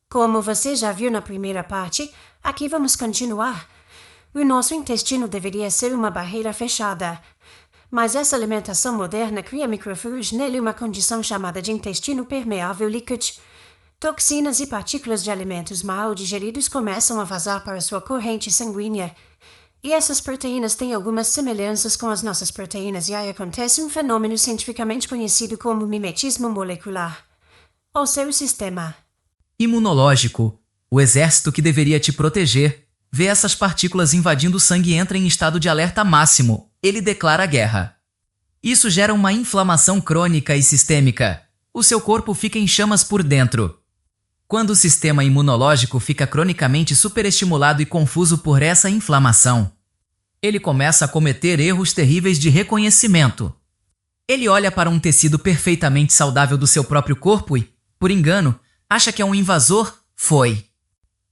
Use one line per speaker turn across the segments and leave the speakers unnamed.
Como você já viu na primeira parte, aqui vamos continuar. O nosso intestino deveria ser uma barreira fechada. Mas essa alimentação moderna cria microfluidos nele uma condição chamada de intestino permeável líquido. Toxinas e partículas de alimentos mal digeridos começam a vazar para sua corrente sanguínea. E essas proteínas têm algumas semelhanças com as nossas proteínas e aí acontece um fenômeno cientificamente conhecido como mimetismo molecular. O seu sistema
imunológico, o exército que deveria te proteger, vê essas partículas invadindo o sangue e entra em estado de alerta máximo. Ele declara guerra. Isso gera uma inflamação crônica e sistêmica. O seu corpo fica em chamas por dentro. Quando o sistema imunológico fica cronicamente superestimulado e confuso por essa inflamação, ele começa a cometer erros terríveis de reconhecimento. Ele olha para um tecido perfeitamente saudável do seu próprio corpo e, por engano, acha que é um invasor. Foi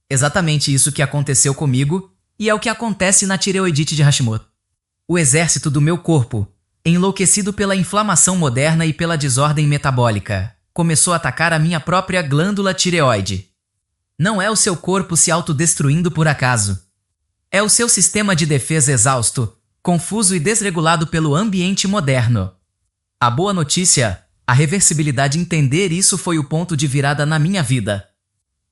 exatamente isso que aconteceu comigo e é o que acontece na tireoidite de Hashimoto. O exército do meu corpo, enlouquecido pela inflamação moderna e pela desordem metabólica, começou a atacar a minha própria glândula tireoide. Não é o seu corpo se autodestruindo por acaso. É o seu sistema de defesa exausto, confuso e desregulado pelo ambiente moderno. A boa notícia, a reversibilidade. Entender isso foi o ponto de virada na minha vida.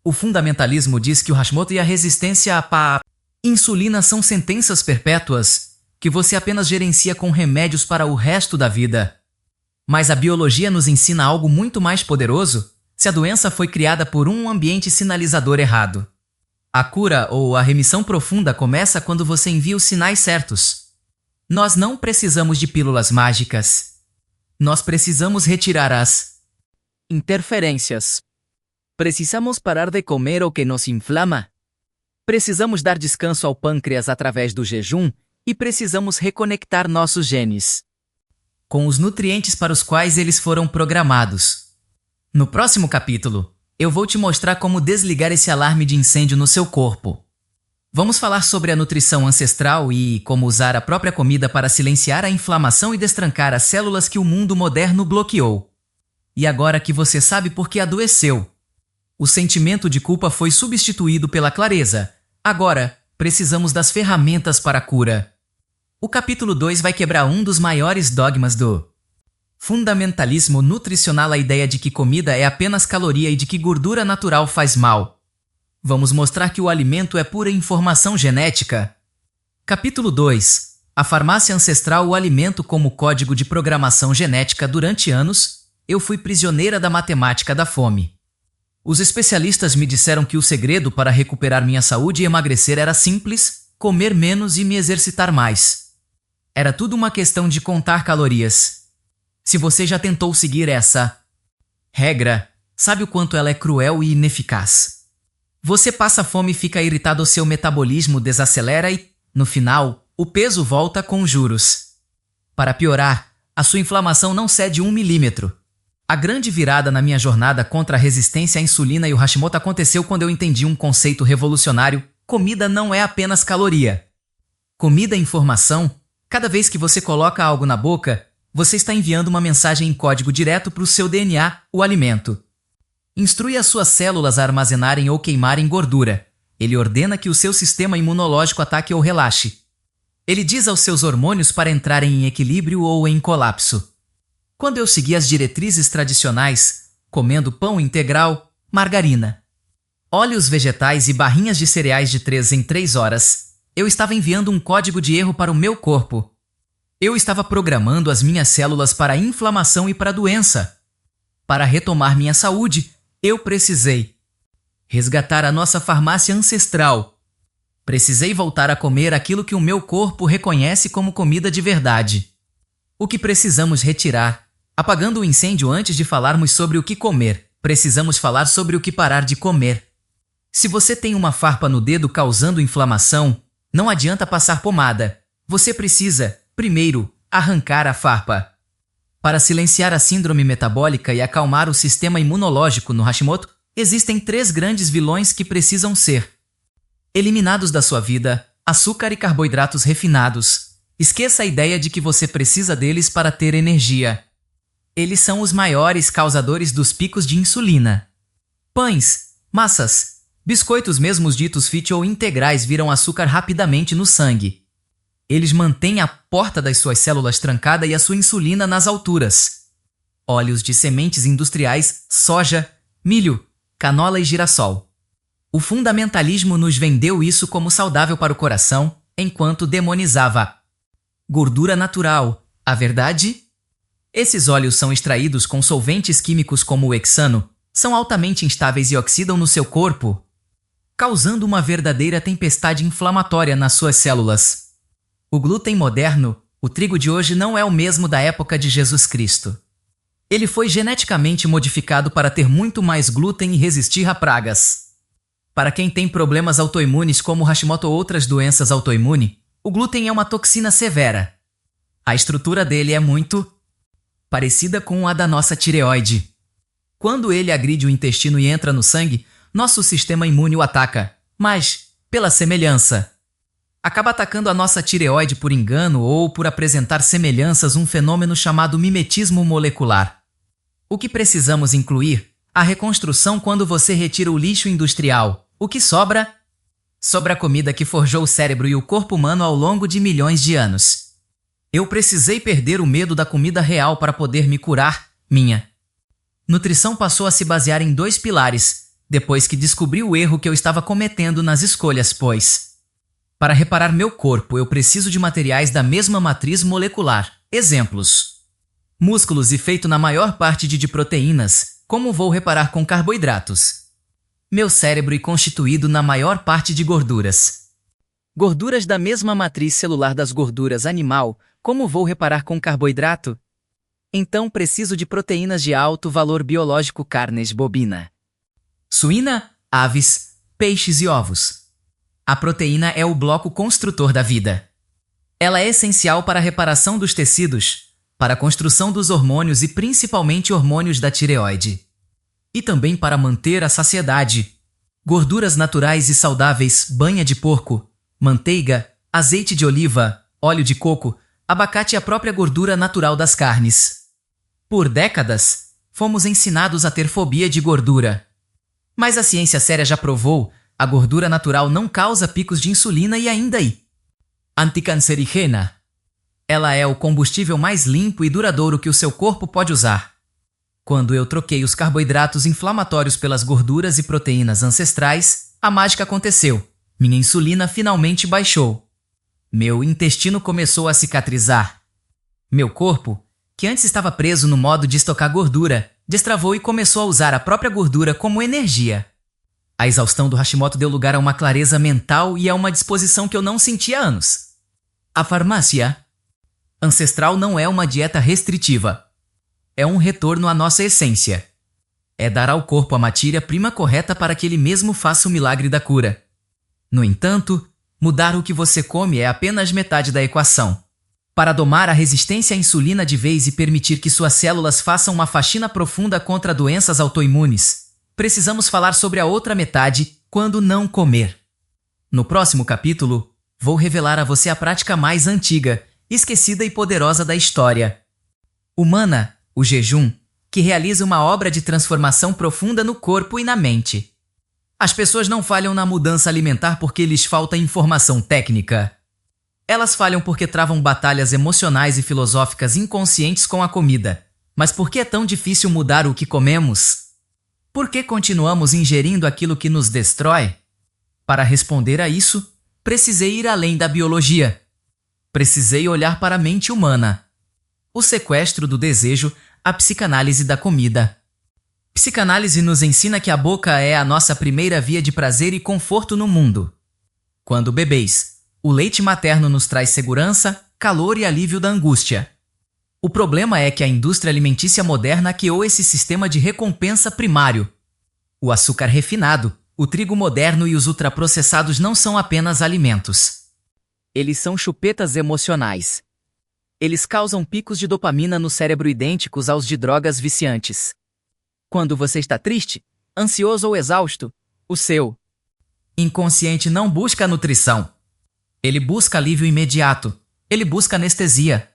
O fundamentalismo diz que o Hashimoto e a resistência à insulina são sentenças perpétuas, que você apenas gerencia com remédios para o resto da vida. Mas a biologia nos ensina algo muito mais poderoso se a doença foi criada por um ambiente sinalizador errado. A cura ou a remissão profunda começa quando você envia os sinais certos. Nós não precisamos de pílulas mágicas. Nós precisamos retirar as interferências. Precisamos parar de comer o que nos inflama. Precisamos dar descanso ao pâncreas através do jejum e precisamos reconectar nossos genes com os nutrientes para os quais eles foram programados. No próximo capítulo, eu vou te mostrar como desligar esse alarme de incêndio no seu corpo. Vamos falar sobre a nutrição ancestral e como usar a própria comida para silenciar a inflamação e destrancar as células que o mundo moderno bloqueou. E agora que você sabe por que adoeceu, o sentimento de culpa foi substituído pela clareza. Agora, precisamos das ferramentas para a cura. O capítulo 2 vai quebrar um dos maiores dogmas do fundamentalismo nutricional, a ideia de que comida é apenas caloria e de que gordura natural faz mal. Vamos mostrar que o alimento é pura informação genética. Capítulo 2. A farmácia ancestral, o alimento como código de programação genética. Durante anos, eu fui prisioneira da matemática da fome. Os especialistas me disseram que o segredo para recuperar minha saúde e emagrecer era simples: comer menos e me exercitar mais. Era tudo uma questão de contar calorias. Se você já tentou seguir essa regra, sabe o quanto ela é cruel e ineficaz. Você passa fome e fica irritado, o seu metabolismo desacelera e, no final, o peso volta com juros. Para piorar, a sua inflamação não cede 1 milímetro. A grande virada na minha jornada contra a resistência à insulina e o Hashimoto aconteceu quando eu entendi um conceito revolucionário: comida não é apenas caloria. Comida é informação. Cada vez que você coloca algo na boca, você está enviando uma mensagem em código direto para o seu DNA, o alimento. Instrui as suas células a armazenarem ou queimarem gordura. Ele ordena que o seu sistema imunológico ataque ou relaxe. Ele diz aos seus hormônios para entrarem em equilíbrio ou em colapso. Quando eu segui as diretrizes tradicionais, comendo pão integral, margarina, óleos vegetais e barrinhas de cereais de 3 em 3 horas, eu estava enviando um código de erro para o meu corpo. Eu estava programando as minhas células para a inflamação e para a doença. Para retomar minha saúde, eu precisei resgatar a nossa farmácia ancestral. Precisei voltar a comer aquilo que o meu corpo reconhece como comida de verdade. O que precisamos retirar? Apagando o incêndio. Antes de falarmos sobre o que comer, precisamos falar sobre o que parar de comer. Se você tem uma farpa no dedo causando inflamação, não adianta passar pomada. Você precisa, primeiro, arrancar a farpa. Para silenciar a síndrome metabólica e acalmar o sistema imunológico no Hashimoto, existem 3 grandes vilões que precisam ser eliminados da sua vida: açúcar e carboidratos refinados. Esqueça a ideia de que você precisa deles para ter energia. Eles são os maiores causadores dos picos de insulina. Pães, Massas, biscoitos mesmo ditos fit ou integrais viram açúcar rapidamente no sangue. Eles mantêm a porta das suas células trancada e a sua insulina nas alturas. Óleos de sementes industriais, soja, milho, canola e girassol. O fundamentalismo nos vendeu isso como saudável para o coração, enquanto demonizava gordura natural. A verdade? Esses óleos são extraídos com solventes químicos como o hexano, são altamente instáveis e oxidam no seu corpo, causando uma verdadeira tempestade inflamatória nas suas células. O glúten moderno, o trigo de hoje, não é o mesmo da época de Jesus Cristo. Ele foi geneticamente modificado para ter muito mais glúten e resistir a pragas. Para quem tem problemas autoimunes como Hashimoto ou outras doenças autoimunes, o glúten é uma toxina severa. A estrutura dele é muito parecida com a da nossa tireoide. Quando ele agride o intestino e entra no sangue, nosso sistema imune o ataca, mas, pela semelhança, acaba atacando a nossa tireoide por engano ou por apresentar semelhanças, um fenômeno chamado mimetismo molecular. O que precisamos incluir? A reconstrução quando você retira o lixo industrial. O que sobra? Sobra a comida que forjou o cérebro e o corpo humano ao longo de milhões de anos. Eu precisei perder o medo da comida real para poder me curar. Minha nutrição passou a se basear em 2 pilares, depois que descobri o erro que eu estava cometendo nas escolhas, pois para reparar meu corpo eu preciso de materiais da mesma matriz molecular. Exemplos: músculos e feito na maior parte de proteínas. Como vou reparar com carboidratos? Meu cérebro é constituído na maior parte de gorduras. Gorduras da mesma matriz celular das gorduras animal. Como vou reparar com carboidrato? Então preciso de proteínas de alto valor biológico, carnes bovina, suína, aves, peixes e ovos. A proteína é o bloco construtor da vida. Ela é essencial para a reparação dos tecidos, para a construção dos hormônios e principalmente hormônios da tireoide. E também para manter a saciedade. Gorduras naturais e saudáveis, banha de porco, manteiga, azeite de oliva, óleo de coco, abacate e a própria gordura natural das carnes. Por décadas, fomos ensinados a ter fobia de gordura. Mas a ciência séria já provou, a gordura natural não causa picos de insulina e ainda anticancerígena. Ela é o combustível mais limpo e duradouro que o seu corpo pode usar. Quando eu troquei os carboidratos inflamatórios pelas gorduras e proteínas ancestrais, a mágica aconteceu. Minha insulina finalmente baixou. Meu intestino começou a cicatrizar. Meu corpo, que antes estava preso no modo de estocar gordura, destravou e começou a usar a própria gordura como energia. A exaustão do Hashimoto deu lugar a uma clareza mental e a uma disposição que eu não sentia há anos. A farmácia ancestral não é uma dieta restritiva. É um retorno à nossa essência. É dar ao corpo a matéria-prima correta para que ele mesmo faça o milagre da cura. No entanto, mudar o que você come é apenas metade da equação. Para domar a resistência à insulina de vez e permitir que suas células façam uma faxina profunda contra doenças autoimunes, precisamos falar sobre a outra metade, quando não comer. No próximo capítulo, vou revelar a você a prática mais antiga, esquecida e poderosa da história humana, o jejum, que realiza uma obra de transformação profunda no corpo e na mente. As pessoas não falham na mudança alimentar porque lhes falta informação técnica. Elas falham porque travam batalhas emocionais e filosóficas inconscientes com a comida. Mas por que é tão difícil mudar o que comemos? Por que continuamos ingerindo aquilo que nos destrói? Para responder a isso, precisei ir além da biologia. Precisei olhar para a mente humana. O sequestro do desejo, a psicanálise da comida. Psicanálise nos ensina que a boca é a nossa primeira via de prazer e conforto no mundo. Quando bebês, o leite materno nos traz segurança, calor e alívio da angústia. O problema é que a indústria alimentícia moderna hackeou esse sistema de recompensa primário. O açúcar refinado, o trigo moderno e os ultraprocessados não são apenas alimentos. Eles são chupetas emocionais. Eles causam picos de dopamina no cérebro idênticos aos de drogas viciantes. Quando você está triste, ansioso ou exausto, o seu inconsciente não busca nutrição. Ele busca alívio imediato. Ele busca anestesia.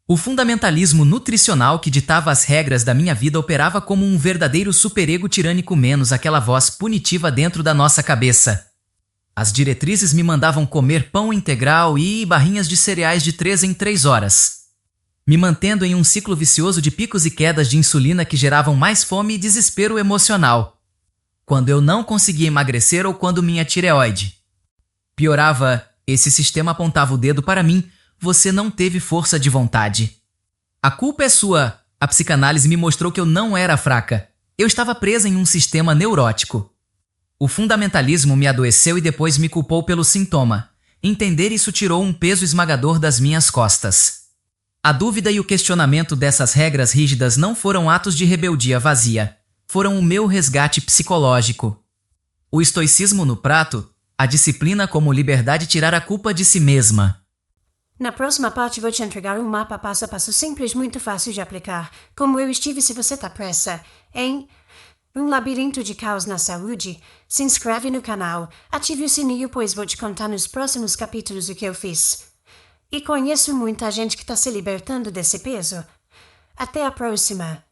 O fundamentalismo nutricional que ditava as regras da minha vida operava como um verdadeiro superego tirânico menos aquela voz punitiva dentro da nossa cabeça. As diretrizes me mandavam comer pão integral e barrinhas de cereais de 3 em 3 horas, me mantendo em um ciclo vicioso de picos e quedas de insulina que geravam mais fome e desespero emocional. Quando eu não conseguia emagrecer ou quando minha tireoide piorava, esse sistema apontava o dedo para mim: você não teve força de vontade. A culpa é sua. A psicanálise me mostrou que eu não era fraca. Eu estava presa em um sistema neurótico. O fundamentalismo me adoeceu e depois me culpou pelo sintoma. Entender isso tirou um peso esmagador das minhas costas. A dúvida e o questionamento dessas regras rígidas não foram atos de rebeldia vazia. Foram o meu resgate psicológico. O estoicismo no prato, a disciplina como liberdade de tirar a culpa de si mesma.
Na próxima parte vou te entregar um mapa passo a passo simples, muito fácil de aplicar, como eu estive se você tá pressa, em um labirinto de caos na saúde. Se inscreve no canal, ative o sininho, pois vou te contar nos próximos capítulos o que eu fiz. E conheço muita gente que tá se libertando desse peso. Até a próxima!